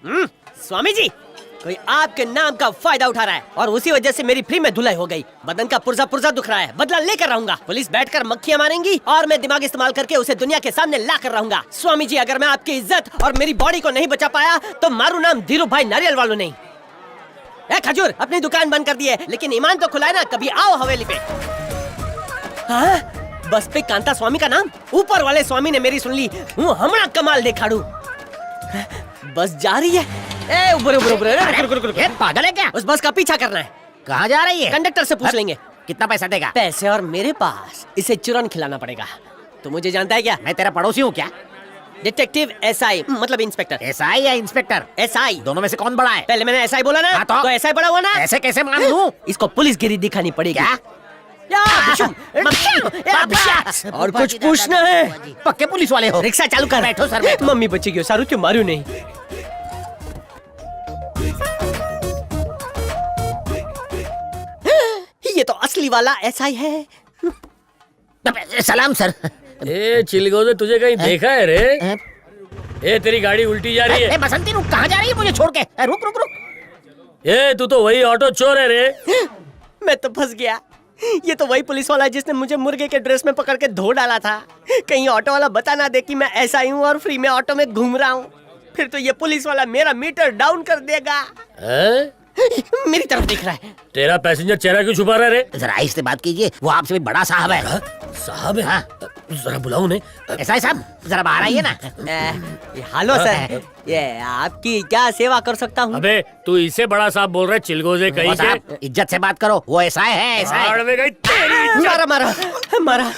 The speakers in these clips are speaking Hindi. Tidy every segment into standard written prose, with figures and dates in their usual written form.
स्वामी जी, कोई आपके नाम का फायदा उठा रहा है और उसी वजह से मेरी फ्री में धुलाई हो गई। बदन का पुर्जा पुर्जा दुख रहा है, बदला लेकर रहूंगा। पुलिस बैठकर मक्खियां मारेंगी और मैं दिमाग इस्तेमाल करके उसे दुनिया के सामने ला कर रहूंगा। स्वामी जी, अगर मैं आपकी इज्जत और मेरी बॉडी को नहीं बचा पाया तो मारू नाम धीरू भाई नारियल वालों नहीं। ए खजूर, अपनी दुकान बंद कर दी है, लेकिन ईमान तो खुला है ना, कभी आओ हवेली पे। हाँ? बस पे कांता स्वामी का नाम, ऊपर वाले स्वामी ने मेरी सुन ली। हूँ हमारा कमाल देखाड़ू। बस जा रही है। ए उबरे पागल है क्या? उस बस का पीछा करना है। कहाँ जा रही है? कंडक्टर से पूछ लेंगे। कितना पैसा देगा? पैसे और मेरे पास, इसे चुरन खिलाना पड़ेगा। तो मुझे जानता है क्या? मैं तेरा पड़ोसी हूँ क्या? डिटेक्टिव एसआई, मतलब इंस्पेक्टर। एसआई या इंस्पेक्टर? एसआई। दोनों में से कौन बड़ा है? पहले मैंने एसआई बोला ना, हाँ तो एसआई बड़ा हुआ ना। ऐसे कैसे मान लूं? इसको पुलिस गिरी दिखानी पड़ेगी। क्या? और कुछ पूछना है? पक्के पुलिस वाले हो? रिक्शा चालू कर। बैठो सर, बैठो। मम्मी बच्चे क्यों सारू क्यों मारू नहीं। ये तो असली वाला एसआई है। सलाम सर। ए चिलगोजे, तुझे कहीं देखा है रे? ए तेरी गाड़ी उल्टी जा रही है। बसंती रुक, कहाँ जा रही है मुझे छोड़ के? रुक रुक रुक। ए तू तो वही ऑटो चोर है रे। मैं तो फंस गया। ये तो वही पुलिस वाला है जिसने मुझे मुर्गे के ड्रेस में पकड़ के धो डाला था। कहीं ऑटो वाला बता ना दे कि मैं ऐसा ही हूँ और फ्री में ऑटो में घूम रहा हूँ, फिर तो ये पुलिस वाला मेरा मीटर डाउन कर देगा। मेरी तरफ देख रहा है। तेरा पैसेंजर चेहरा क्यों छुपा रहा है रे? जरा इससे बात कीजिए, वो आपसे भी बड़ा साहब है। साहब है? जरा बुलाओ उन्हें। एसआई साहब, जरा बाहर आइए ना। हेलो सर, ये आपकी क्या सेवा कर सकता हूँ? अबे तू इससे बड़ा साहब बोल रहा है चिलगोजे कहीं के? इज्जत से बात करो, वो एसआई है। एसआई मारा मारा मारा।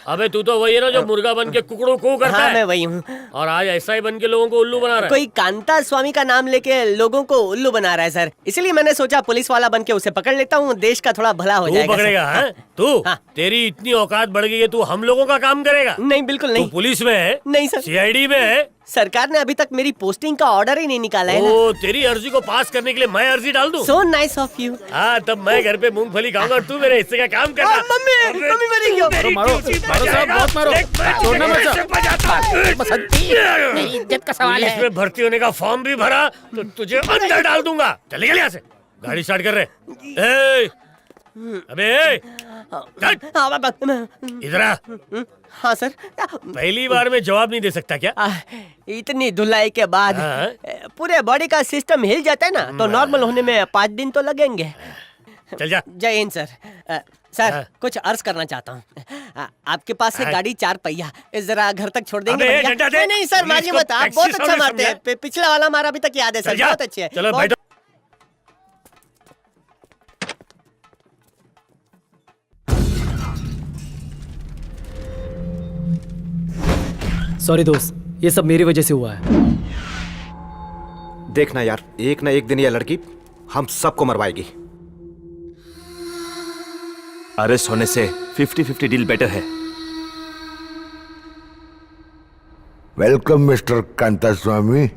अबे तू तो वही है ना जो मुर्गा बन के कुकड़ू कू करता है। मैं वही हूँ। और आज ऐसा ही बन के लोगों को उल्लू बना रहा है। कोई कांता स्वामी का नाम लेके लोगों को उल्लू बना रहा है सर, इसलिए मैंने सोचा पुलिस वाला बन के उसे पकड़ लेता हूँ, देश का थोड़ा भला हो जाएगा। तू पकड़ेगा? हाँ? तू? हाँ। तेरी इतनी औकात बढ़ गई है, तू हम लोगों का काम करेगा? नहीं, बिल्कुल नहीं। तू पुलिस में है? नहीं सर। सीआईडी में है? सरकार ने अभी तक मेरी पोस्टिंग का ऑर्डर ही नहीं निकाला है ना। ओ, तेरी अर्जी को पास करने के लिए मैं अर्जी डाल दूं? So nice of you। हाँ, तब मैं घर पे मूंगफली खाऊंगा और तू मेरे हिस्से का काम करना। मम्मी मेरी क्यों? मारो साहब, बहुत मारो। छोड़ना मत। बसंती, मेरी इज्जत का सवाल है। इसमें भर्ती होने का फॉर्म भी भरा तो तुझे अंदर डाल दूंगा। चले गए यहाँ से। गाड़ी स्टार्ट कर रहे। अबे इधर आ। हाँ सर। पहली बार में जवाब नहीं दे सकता क्या? इतनी धुलाई के बाद पूरे बॉडी का सिस्टम हिल जाता है ना, तो नॉर्मल होने में 5 दिन तो लगेंगे। चल जा। जय हिंद सर। सर कुछ अर्ज करना चाहता हूँ। आपके पास है गाड़ी 4 पहिया, जरा घर तक छोड़ देंगे? नहीं सर, मारिए मत, आप बहुत अच्छा मारते हैं। पिछला वाला हमारा अभी तक याद है सर, बहुत अच्छे है। चलो बैठो। सॉरी दोस्त, ये सब मेरी वजह से हुआ है। देखना यार, एक ना एक दिन ये लड़की हम सबको मरवाएगी। अरेस्ट होने से 50-50 डील बेटर है। वेलकम मिस्टर कांता स्वामी।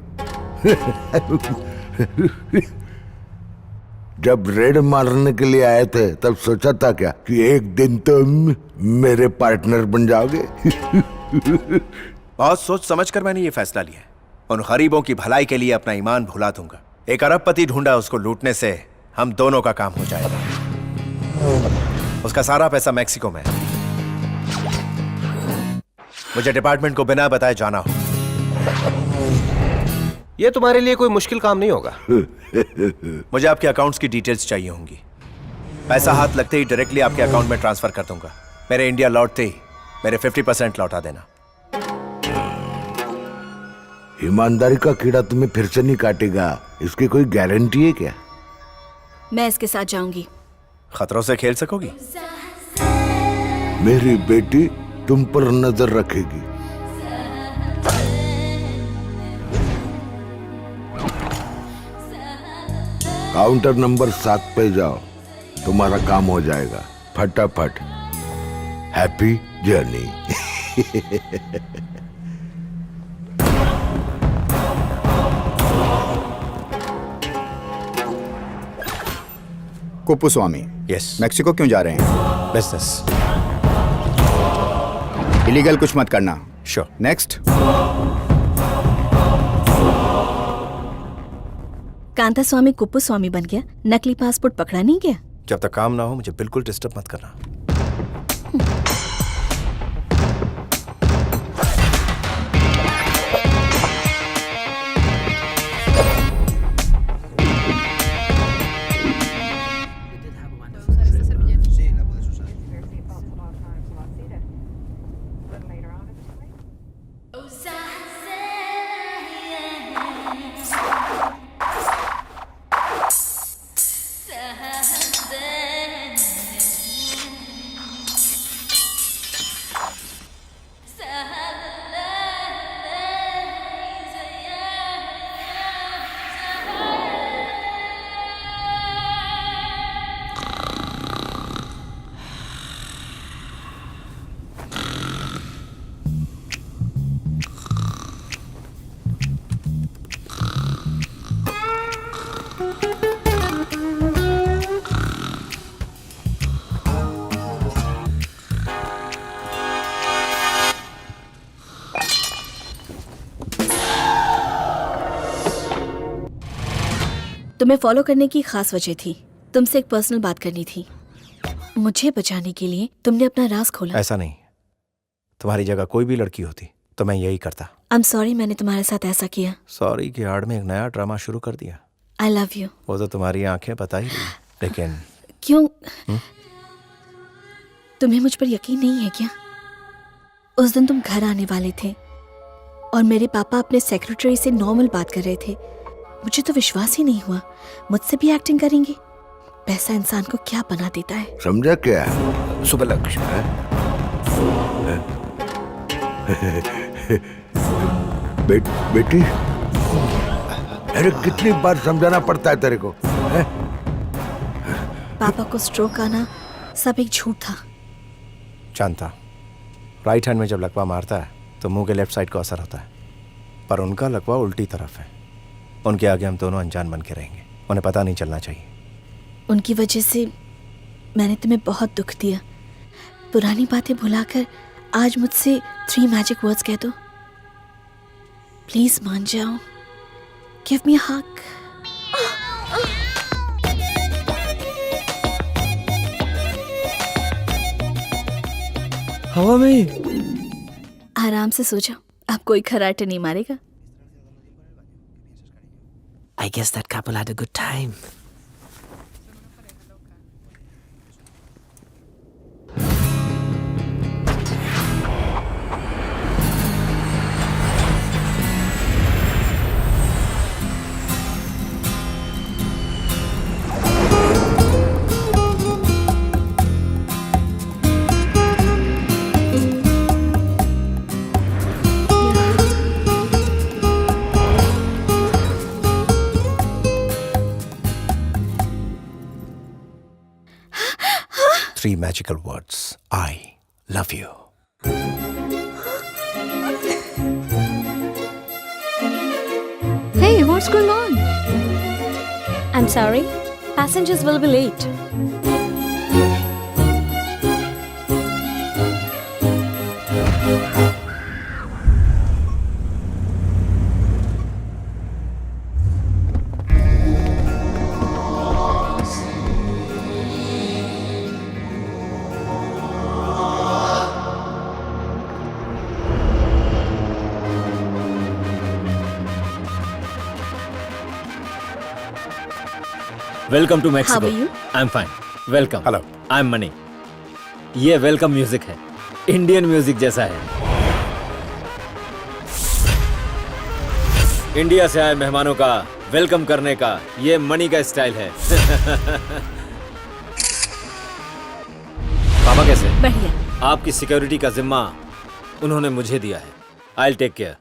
जब रेड मारने के लिए आए थे तब सोचा था क्या कि एक दिन तुम मेरे पार्टनर बन जाओगे? बहुत सोच समझ कर मैंने ये फैसला लिया है। उन गरीबों की भलाई के लिए अपना ईमान भुला दूंगा। एक अरबपति ढूंढा, उसको लूटने से हम दोनों का काम हो जाएगा। उसका सारा पैसा मैक्सिको में है। मुझे डिपार्टमेंट को बिना बताए जाना हो। ये तुम्हारे लिए कोई मुश्किल काम नहीं होगा। मुझे आपके अकाउंट्स की डिटेल्स चाहिए होंगी। पैसा हाथ लगते ही डायरेक्टली आपके अकाउंट में ट्रांसफर कर दूंगा। मेरे इंडिया लौटते ही मेरे 50% लौटा देना। ईमानदारी का कीड़ा तुम्हें फिर से नहीं काटेगा, इसकी कोई गारंटी है क्या? मैं इसके साथ जाऊंगी। खतरों से खेल सकोगी? मेरी बेटी तुम पर नजर रखेगी। काउंटर नंबर 7 पे जाओ, तुम्हारा काम हो जाएगा फटाफट। Happy journey. Kuppuswamy, yes. Mexico क्यों जा रहे हैं? बिजनेस। इलीगल कुछ मत करना। श्योर। नेक्स्ट। कांता स्वामी कुप्पू स्वामी बन गया, नकली पासपोर्ट पकड़ा नहीं गया। जब तक काम ना हो मुझे बिल्कुल डिस्टर्ब मत करना। तुम्हें फॉलो करने की खास वजह थी। तुमसे एक पर्सनल बात करनी थी। मुझे बचाने के लिए तुमने अपना राज खोला। ऐसा नहीं, तुम्हारी जगह कोई भी लड़की होती तो मैं यही करता। आई एम सॉरी मैंने तुम्हारे साथ ऐसा किया। सॉरी की आड़ में एक नया ड्रामा शुरू कर दिया। I love you. वो तो तुम्हारी आंखें बता ही रही, लेकिन क्यों? तुम्हें मुझ पर यकीन नहीं है क्या? उस दिन तुम घर आने वाले थे और मेरे पापा अपने सेक्रेटरी से नॉर्मल बात कर रहे थे। मुझे तो विश्वास ही नहीं हुआ मुझसे भी एक्टिंग करेंगे। पैसा इंसान को क्या बना देता है। समझा क्या? सुबलक्ष्मी बेटी, अरे कितनी बार समझाना पड़ता है तेरे को? पापा को स्ट्रोक आना सब एक झूठ था। जानता, राइट हैंड में जब लकवा मारता है तो मुंह के लेफ्ट साइड को असर होता है, पर उनका लकवा उल्टी तरफ है। उनके आगे हम दोनों अनजान बन के रहेंगे, उन्हें पता नहीं चलना चाहिए। उनकी वजह से मैंने तुम्हें बहुत दुख दिया। पुरानी बातें भुलाकर आज मुझसे 3 मैजिक वर्ड्स कह दो। प्लीज मान जाओ। गिव मी अ हग। हवा में आराम से सो जाओ, अब कोई खर्राटे नहीं मारेगा। I guess that couple had a good time. Three magical words. I love you. Hey, what's going on? I'm sorry. Passengers will be late. Welcome to Mexico. How are you? I am fine. Welcome. Hello. I am Mani. ये वेलकम म्यूजिक है, इंडियन म्यूजिक जैसा है। इंडिया से आए मेहमानों का वेलकम करने का ये मनी का स्टाइल है। पापा कैसे? बढ़िया। आपकी सिक्योरिटी का जिम्मा उन्होंने मुझे दिया है। I will take care.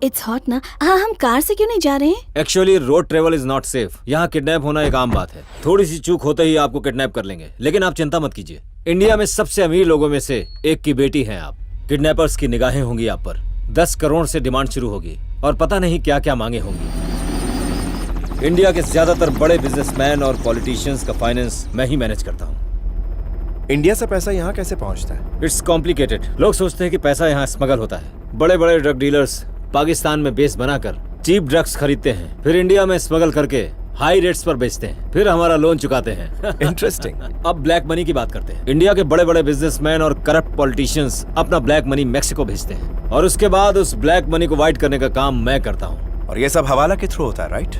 It's hot ना। हाँ, हम कार से क्यों नहीं जा रहे हैं? Actually road travel is not safe. यहाँ किडनैप होना एक आम बात है। थोड़ी सी चूक होते ही आपको किडनैप कर लेंगे, लेकिन आप चिंता मत कीजिए। इंडिया में सबसे अमीर लोगों में से एक की बेटी हैं आप। किडनैपर्स की निगाहें होंगी आप पर, 10 करोड़ से डिमांड शुरू होगी और पता नहीं क्या क्या मांगे होंगी। इंडिया के ज्यादातर बड़े बिजनेसमैन और पॉलिटिशियंस का फाइनेंस मैं ही मैनेज करता हूँ। इंडिया से पैसा यहाँ कैसे पहुँचता है? It's complicated. लोग सोचते हैं कि पैसा यहाँ स्मगल होता है। बड़े बड़े ड्रग डीलर्स पाकिस्तान में बेस बनाकर चीप ड्रग्स खरीदते हैं, फिर इंडिया में स्मगल करके हाई रेट्स पर बेचते हैं, फिर हमारा लोन चुकाते हैं। इंटरेस्टिंग। अब ब्लैक मनी की बात करते हैं। इंडिया के बड़े बड़े बिजनेसमैन और करप्ट पॉलिटिशियंस अपना ब्लैक मनी मैक्सिको भेजते हैं और उसके बाद उस ब्लैक मनी को वाइट करने का काम मैं करता हूँ। और ये सब हवाला के थ्रू होता है, right?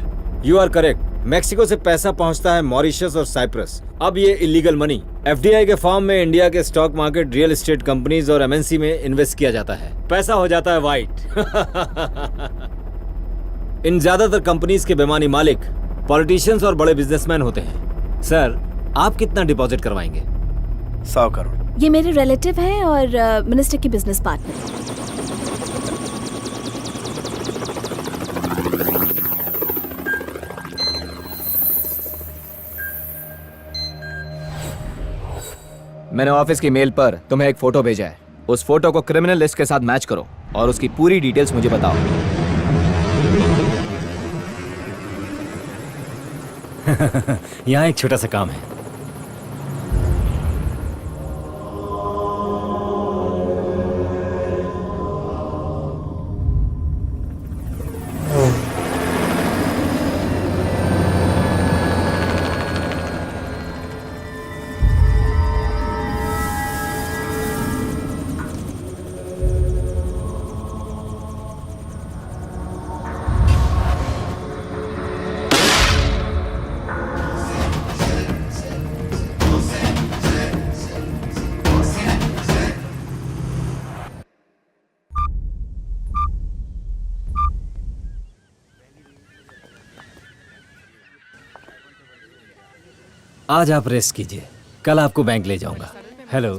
You are correct. Mexico से पैसा पहुंचता है मॉरिशस और साइप्रस। अब ये इलीगल मनी एफडीआई के फॉर्म में इंडिया के stock market, real estate companies और एमएनसी में इन्वेस्ट किया जाता है। पैसा हो जाता है वाइट। इन ज्यादातर कंपनीज के बेमानी मालिक पॉलिटिशियंस और बड़े बिजनेसमैन होते हैं। सर, आप कितना डिपॉजिट करवाएंगे? 100 करोड़। ये मेरे रिलेटिव हैं और मिनिस्टर की बिजनेस पार्टनर। मैंने ऑफिस की मेल पर तुम्हें एक फोटो भेजा है। उस फोटो को क्रिमिनल लिस्ट के साथ मैच करो और उसकी पूरी डिटेल्स मुझे बताओ। यहाँ एक छोटा सा काम है। आज आप रेस्ट कीजिए, कल आपको बैंक ले जाऊंगा। हेलो।